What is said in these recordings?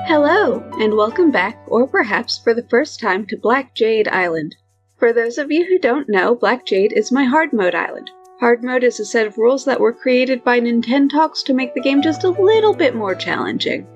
Hello, and welcome back, or perhaps for the first time, to Black Jade Island. For those of you who don't know, Black Jade is my hard mode island. Hard mode is a set of rules that were created by Nintendogs to make the game just a little bit more challenging.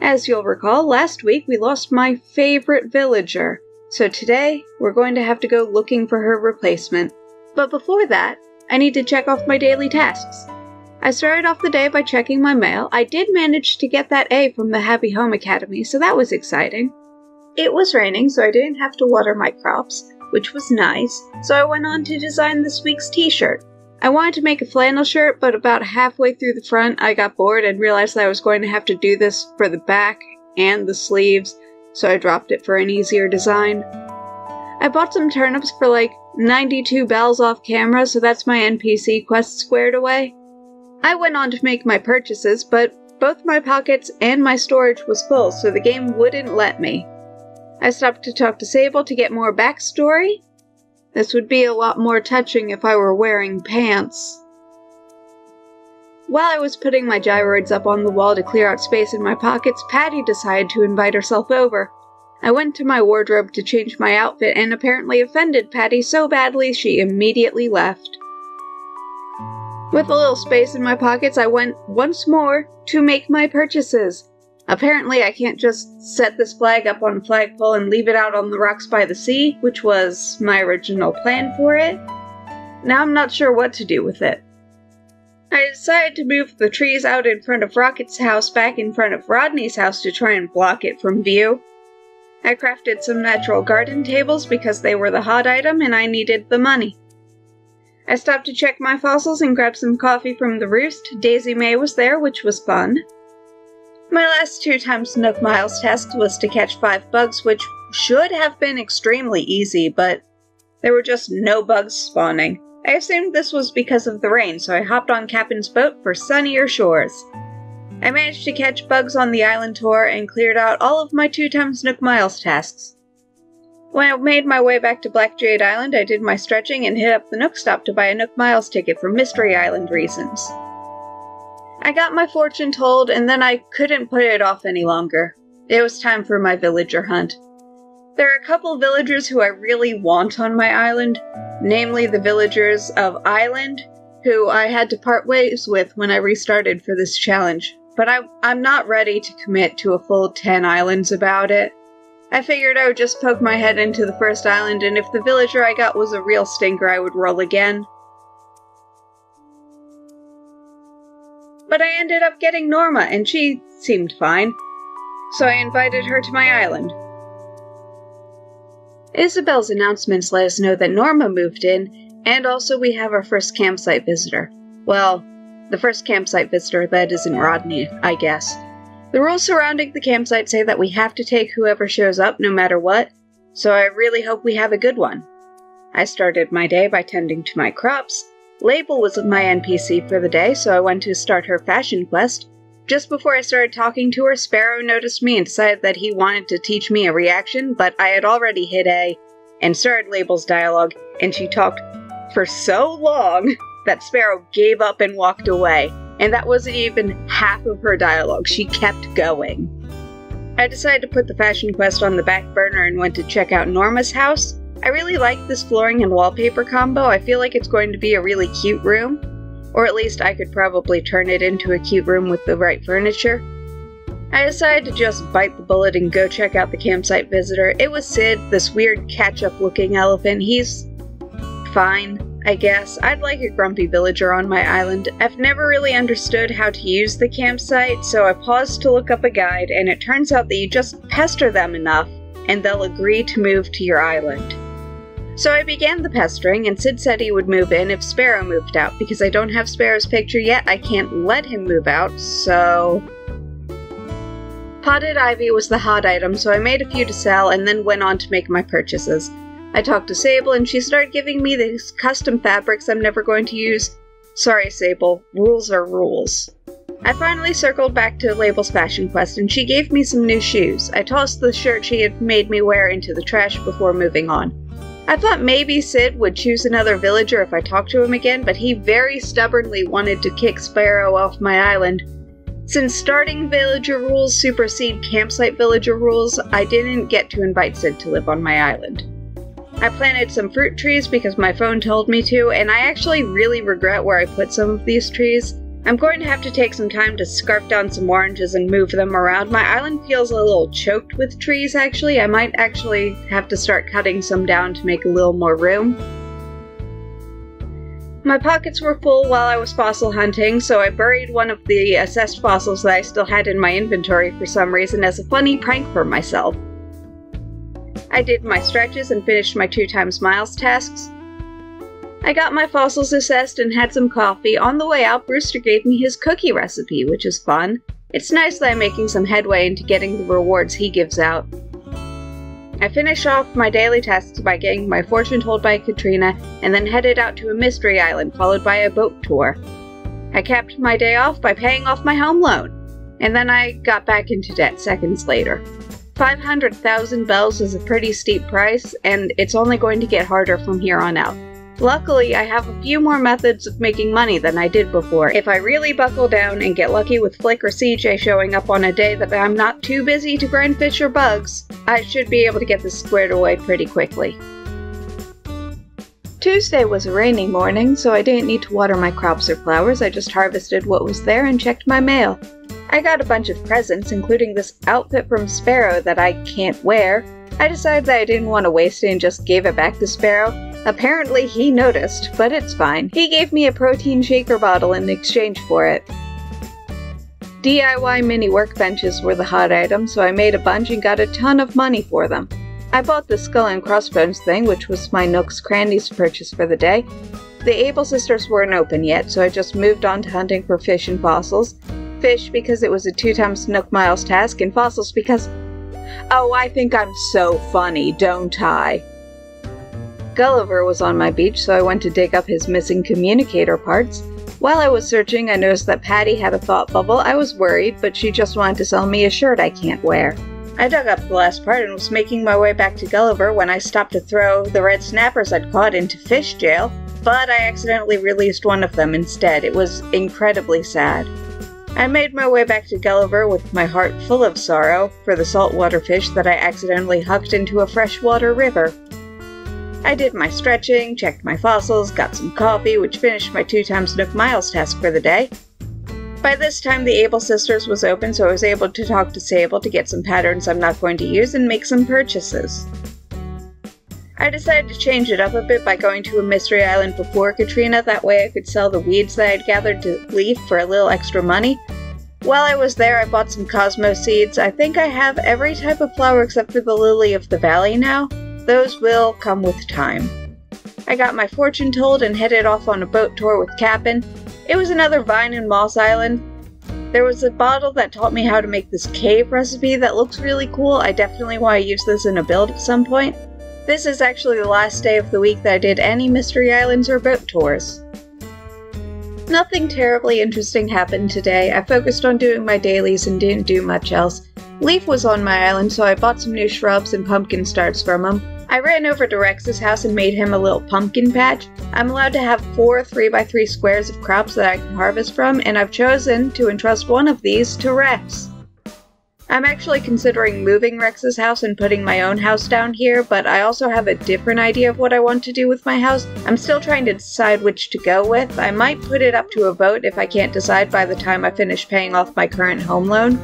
As you'll recall, last week we lost my favorite villager, so today we're going to have to go looking for her replacement. But before that, I need to check off my daily tasks. I started off the day by checking my mail. I did manage to get that A from the Happy Home Academy, so that was exciting. It was raining, so I didn't have to water my crops, which was nice, so I went on to design this week's t-shirt. I wanted to make a flannel shirt, but about halfway through the front I got bored and realized that I was going to have to do this for the back and the sleeves, so I dropped it for an easier design. I bought some turnips for like 92 bells off camera, so that's my NPC quest squared away. I went on to make my purchases, but both my pockets and my storage was full, so the game wouldn't let me. I stopped to talk to Sable to get more backstory. This would be a lot more touching if I were wearing pants. While I was putting my gyroids up on the wall to clear out space in my pockets, Patty decided to invite herself over. I went to my wardrobe to change my outfit and apparently offended Patty so badly she immediately left. With a little space in my pockets, I went once more to make my purchases. Apparently, I can't just set this flag up on a flagpole and leave it out on the rocks by the sea, which was my original plan for it. Now I'm not sure what to do with it. I decided to move the trees out in front of Rocket's house back in front of Rodney's house to try and block it from view. I crafted some natural garden tables because they were the hot item and I needed the money. I stopped to check my fossils and grab some coffee from the roost. Daisy May was there, which was fun. My last 2 times Nook Miles task was to catch 5 bugs, which should have been extremely easy, but there were just no bugs spawning. I assumed this was because of the rain, so I hopped on Captain's boat for sunnier shores. I managed to catch bugs on the island tour and cleared out all of my 2 times Nook Miles tasks. When I made my way back to Black Jade Island, I did my stretching and hit up the Nook stop to buy a Nook Miles ticket for Mystery Island reasons. I got my fortune told, and then I couldn't put it off any longer. It was time for my villager hunt. There are a couple villagers who I really want on my island, namely the villagers of Island, who I had to part ways with when I restarted for this challenge, but I'm not ready to commit to a full 10 islands about it. I figured I would just poke my head into the first island, and if the villager I got was a real stinker, I would roll again. But I ended up getting Norma, and she seemed fine, so I invited her to my island. Isabel's announcements let us know that Norma moved in, and also we have our first campsite visitor. Well, the first campsite visitor that isn't Rodney, I guess. The rules surrounding the campsite say that we have to take whoever shows up no matter what, so I really hope we have a good one. I started my day by tending to my crops. Label was my NPC for the day, so I went to start her fashion quest. Just before I started talking to her, Sparrow noticed me and decided that he wanted to teach me a reaction, but I had already hit A and started Label's dialogue, and she talked for so long that Sparrow gave up and walked away. And that wasn't even half of her dialogue. She kept going. I decided to put the fashion quest on the back burner and went to check out Norma's house. I really like this flooring and wallpaper combo. I feel like it's going to be a really cute room. Or at least I could probably turn it into a cute room with the right furniture. I decided to just bite the bullet and go check out the campsite visitor. It was Sid, this weird catch-up looking elephant. He's fine, I guess. I'd like a grumpy villager on my island. I've never really understood how to use the campsite, so I paused to look up a guide, and it turns out that you just pester them enough, and they'll agree to move to your island. So I began the pestering, and Sid said he would move in if Sparrow moved out. Because I don't have Sparrow's picture yet, I can't let him move out, so... Potted ivy was the hot item, so I made a few to sell, and then went on to make my purchases. I talked to Sable, and she started giving me these custom fabrics I'm never going to use. Sorry, Sable. Rules are rules. I finally circled back to Label's fashion quest, and she gave me some new shoes. I tossed the shirt she had made me wear into the trash before moving on. I thought maybe Sid would choose another villager if I talked to him again, but he very stubbornly wanted to kick Sparrow off my island. Since starting villager rules supersede campsite villager rules, I didn't get to invite Sid to live on my island. I planted some fruit trees because my phone told me to, and I actually really regret where I put some of these trees. I'm going to have to take some time to scarf down some oranges and move them around. My island feels a little choked with trees, actually. I might actually have to start cutting some down to make a little more room. My pockets were full while I was fossil hunting, so I buried one of the assessed fossils that I still had in my inventory for some reason as a funny prank for myself. I did my stretches and finished my 2x miles tasks. I got my fossils assessed and had some coffee. On the way out, Brewster gave me his cookie recipe, which is fun. It's nice that I'm making some headway into getting the rewards he gives out. I finished off my daily tasks by getting my fortune told by Katrina, and then headed out to a mystery island, followed by a boat tour. I capped my day off by paying off my home loan, and then I got back into debt seconds later. 500,000 bells is a pretty steep price, and it's only going to get harder from here on out. Luckily, I have a few more methods of making money than I did before. If I really buckle down and get lucky with Flick or CJ showing up on a day that I'm not too busy to grind fish or bugs, I should be able to get this squared away pretty quickly. Tuesday was a rainy morning, so I didn't need to water my crops or flowers. I just harvested what was there and checked my mail. I got a bunch of presents, including this outfit from Sparrow that I can't wear. I decided that I didn't want to waste it and just gave it back to Sparrow. Apparently he noticed, but it's fine. He gave me a protein shaker bottle in exchange for it. DIY mini workbenches were the hot item, so I made a bunch and got a ton of money for them. I bought the skull and crossbones thing, which was my Nook's Crandies purchase for the day. The Able sisters weren't open yet, so I just moved on to hunting for fish and fossils. Fish because it was a 2x Nook Miles task, and fossils because... oh, I think I'm so funny, don't I? Gulliver was on my beach, so I went to dig up his missing communicator parts. While I was searching, I noticed that Patty had a thought bubble. I was worried, but she just wanted to sell me a shirt I can't wear. I dug up the last part and was making my way back to Gulliver when I stopped to throw the red snappers I'd caught into fish jail, but I accidentally released one of them instead. It was incredibly sad. I made my way back to Gulliver with my heart full of sorrow for the saltwater fish that I accidentally hucked into a freshwater river. I did my stretching, checked my fossils, got some coffee, which finished my 2x Nook Miles task for the day. By this time, the Able Sisters was open, so I was able to talk to Sable to get some patterns I'm not going to use and make some purchases. I decided to change it up a bit by going to a mystery island before Katrina, that way I could sell the weeds that I'd gathered to Leaf for a little extra money. While I was there, I bought some Cosmo seeds. I think I have every type of flower except for the Lily of the Valley now. Those will come with time. I got my fortune told and headed off on a boat tour with Cap'n. It was another vine and moss island. There was a bottle that taught me how to make this cave recipe that looks really cool. I definitely want to use this in a build at some point. This is actually the last day of the week that I did any mystery islands or boat tours. Nothing terribly interesting happened today. I focused on doing my dailies and didn't do much else. Leaf was on my island, so I bought some new shrubs and pumpkin starts from him. I ran over to Rex's house and made him a little pumpkin patch. I'm allowed to have 4 3x3 squares of crops that I can harvest from, and I've chosen to entrust one of these to Rex. I'm actually considering moving Rex's house and putting my own house down here, but I also have a different idea of what I want to do with my house. I'm still trying to decide which to go with. I might put it up to a vote if I can't decide by the time I finish paying off my current home loan.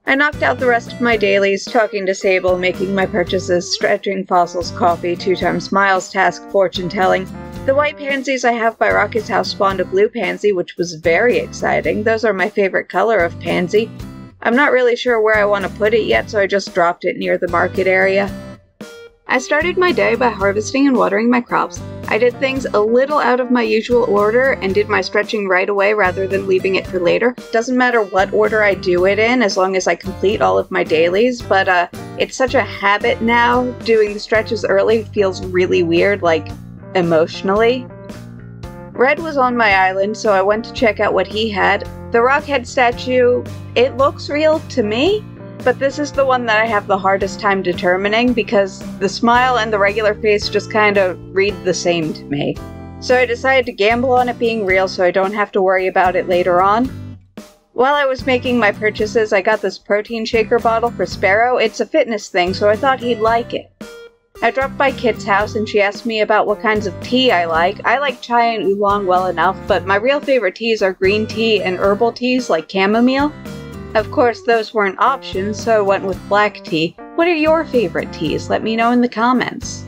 I knocked out the rest of my dailies, talking to Sable, making my purchases, stretching fossils, coffee, 2x miles task, fortune telling. The white pansies I have by Rocket's house spawned a blue pansy, which was very exciting. Those are my favorite color of pansy. I'm not really sure where I want to put it yet, so I just dropped it near the market area. I started my day by harvesting and watering my crops. I did things a little out of my usual order and did my stretching right away rather than leaving it for later. Doesn't matter what order I do it in as long as I complete all of my dailies, but it's such a habit now. Doing the stretches early feels really weird, like emotionally. Red was on my island, so I went to check out what he had. The Rockhead statue, it looks real to me, but this is the one that I have the hardest time determining because the smile and the regular face just kind of read the same to me. So I decided to gamble on it being real so I don't have to worry about it later on. While I was making my purchases, I got this protein shaker bottle for Sparrow. It's a fitness thing, so I thought he'd like it. I dropped by Kit's house and she asked me about what kinds of tea I like. I like chai and oolong well enough, but my real favorite teas are green tea and herbal teas like chamomile. Of course, those weren't options, so I went with black tea. What are your favorite teas? Let me know in the comments.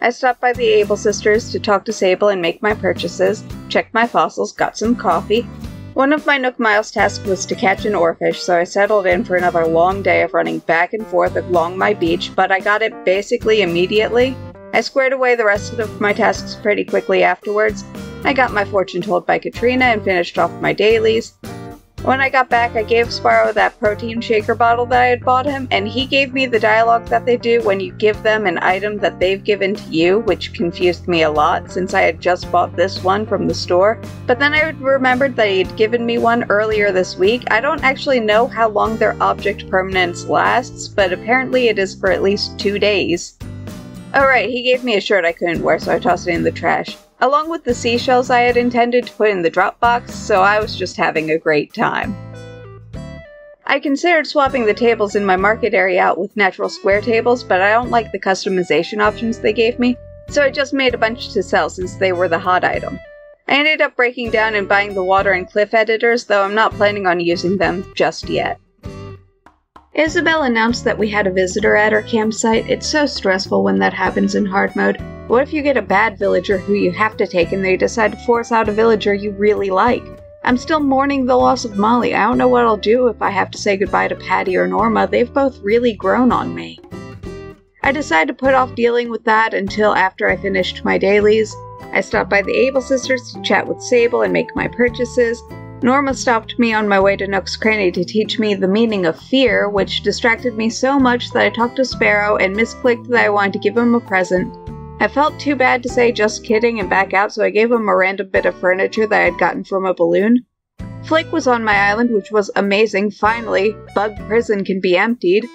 I stopped by the Able sisters to talk to Sable and make my purchases, checked my fossils, got some coffee. One of my Nook Miles tasks was to catch an oarfish, so I settled in for another long day of running back and forth along my beach, but I got it basically immediately. I squared away the rest of my tasks pretty quickly afterwards. I got my fortune told by Katrina and finished off my dailies. When I got back, I gave Sparrow that protein shaker bottle that I had bought him, and he gave me the dialogue that they do when you give them an item that they've given to you, which confused me a lot since I had just bought this one from the store. But then I remembered that he'd given me one earlier this week. I don't actually know how long their object permanence lasts, but apparently it is for at least 2 days. Oh right, he gave me a shirt I couldn't wear, so I tossed it in the trash, along with the seashells I had intended to put in the drop box, so I was just having a great time. I considered swapping the tables in my market area out with natural square tables, but I don't like the customization options they gave me, so I just made a bunch to sell since they were the hot item. I ended up breaking down and buying the water and cliff editors, though I'm not planning on using them just yet. Isabel announced that we had a visitor at our campsite. It's so stressful when that happens in hard mode. What if you get a bad villager who you have to take and they decide to force out a villager you really like? I'm still mourning the loss of Molly. I don't know what I'll do if I have to say goodbye to Patty or Norma. They've both really grown on me. I decided to put off dealing with that until after I finished my dailies. I stopped by the Able sisters to chat with Sable and make my purchases. Norma stopped me on my way to Nook's Cranny to teach me the meaning of fear, which distracted me so much that I talked to Sparrow and misclicked that I wanted to give him a present. I felt too bad to say just kidding and back out, so I gave him a random bit of furniture that I had gotten from a balloon. Flake was on my island, which was amazing. Finally, Bug Prison can be emptied.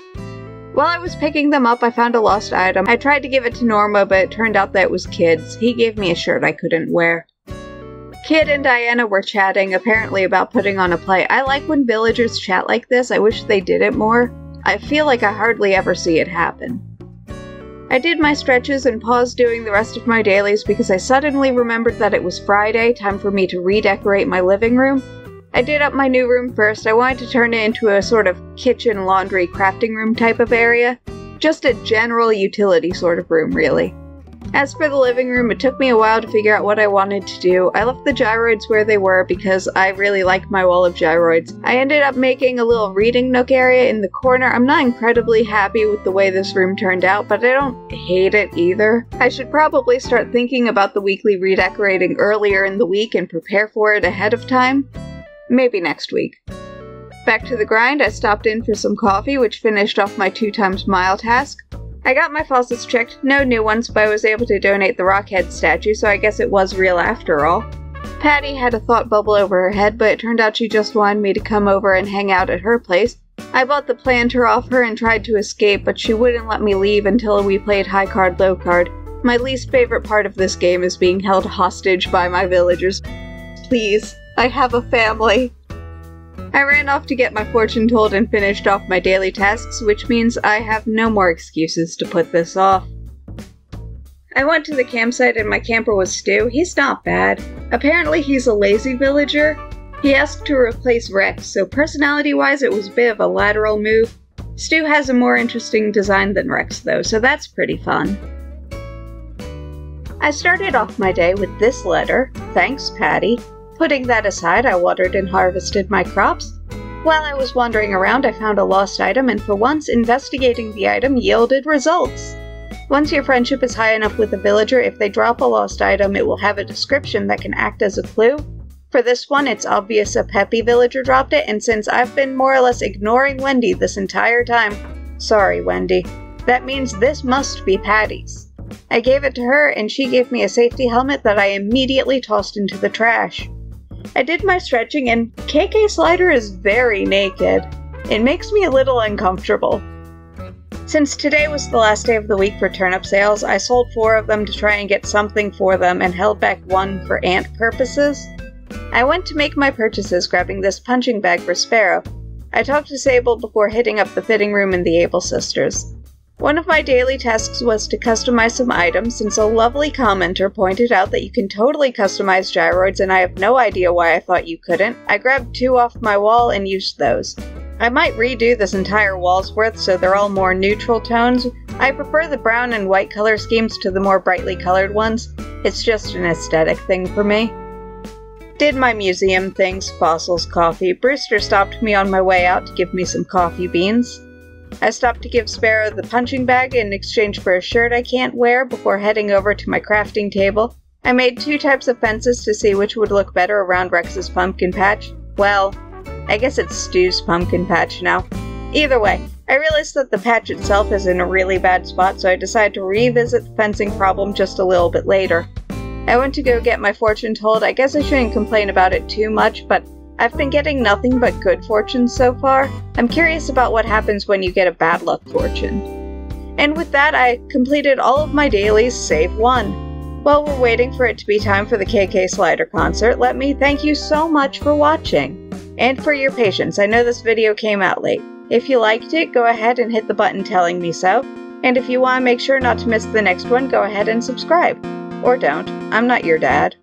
While I was picking them up, I found a lost item. I tried to give it to Norma, but it turned out that it was Kid's. He gave me a shirt I couldn't wear. Kid and Diana were chatting, apparently about putting on a play. I like when villagers chat like this. I wish they did it more. I feel like I hardly ever see it happen. I did my stretches and paused doing the rest of my dailies because I suddenly remembered that it was Friday, time for me to redecorate my living room. I did up my new room first. I wanted to turn it into a sort of kitchen, laundry, crafting room type of area. Just a general utility sort of room, really. As for the living room, it took me a while to figure out what I wanted to do. I left the gyroids where they were because I really like my wall of gyroids. I ended up making a little reading nook area in the corner. I'm not incredibly happy with the way this room turned out, but I don't hate it either. I should probably start thinking about the weekly redecorating earlier in the week and prepare for it ahead of time. Maybe next week. Back to the grind, I stopped in for some coffee, which finished off my 2x mile task. I got my fossils checked, no new ones, but I was able to donate the Rockhead statue, so I guess it was real after all. Patty had a thought bubble over her head, but it turned out she just wanted me to come over and hang out at her place. I bought the planter off her and tried to escape, but she wouldn't let me leave until we played high card, low card. My least favorite part of this game is being held hostage by my villagers. Please, I have a family. I ran off to get my fortune told and finished off my daily tasks, which means I have no more excuses to put this off. I went to the campsite and my camper was Stu. He's not bad. Apparently he's a lazy villager. He asked to replace Rex, so personality-wise it was a bit of a lateral move. Stu has a more interesting design than Rex though, so that's pretty fun. I started off my day with this letter. Thanks, Patty. Putting that aside, I watered and harvested my crops. While I was wandering around, I found a lost item, and for once, investigating the item yielded results. Once your friendship is high enough with a villager, if they drop a lost item, it will have a description that can act as a clue. For this one, it's obvious a Peppy villager dropped it, and since I've been more or less ignoring Wendy this entire time, sorry, Wendy, that means this must be Patty's. I gave it to her, and she gave me a safety helmet that I immediately tossed into the trash. I did my stretching and KK Slider is very naked. It makes me a little uncomfortable. Since today was the last day of the week for turnip sales, I sold 4 of them to try and get something for them and held back 1 for ant purposes. I went to make my purchases, grabbing this punching bag for Sparrow. I talked to Sable before hitting up the fitting room in the Able Sisters. One of my daily tasks was to customize some items, since a lovely commenter pointed out that you can totally customize gyroids and I have no idea why I thought you couldn't. I grabbed 2 off my wall and used those. I might redo this entire wall's worth so they're all more neutral tones. I prefer the brown and white color schemes to the more brightly colored ones. It's just an aesthetic thing for me. Did my museum things, fossils, coffee. Brewster stopped me on my way out to give me some coffee beans. I stopped to give Sparrow the punching bag in exchange for a shirt I can't wear before heading over to my crafting table. I made 2 types of fences to see which would look better around Rex's pumpkin patch. Well, I guess it's Stu's pumpkin patch now. Either way, I realized that the patch itself is in a really bad spot, so I decided to revisit the fencing problem just a little bit later. I went to go get my fortune told. I guess I shouldn't complain about it too much, but I've been getting nothing but good fortunes so far. I'm curious about what happens when you get a bad luck fortune. And with that, I completed all of my dailies save one. While we're waiting for it to be time for the KK Slider concert, let me thank you so much for watching. And for your patience. I know this video came out late. If you liked it, go ahead and hit the button telling me so. And if you want to make sure not to miss the next one, go ahead and subscribe. Or don't. I'm not your dad.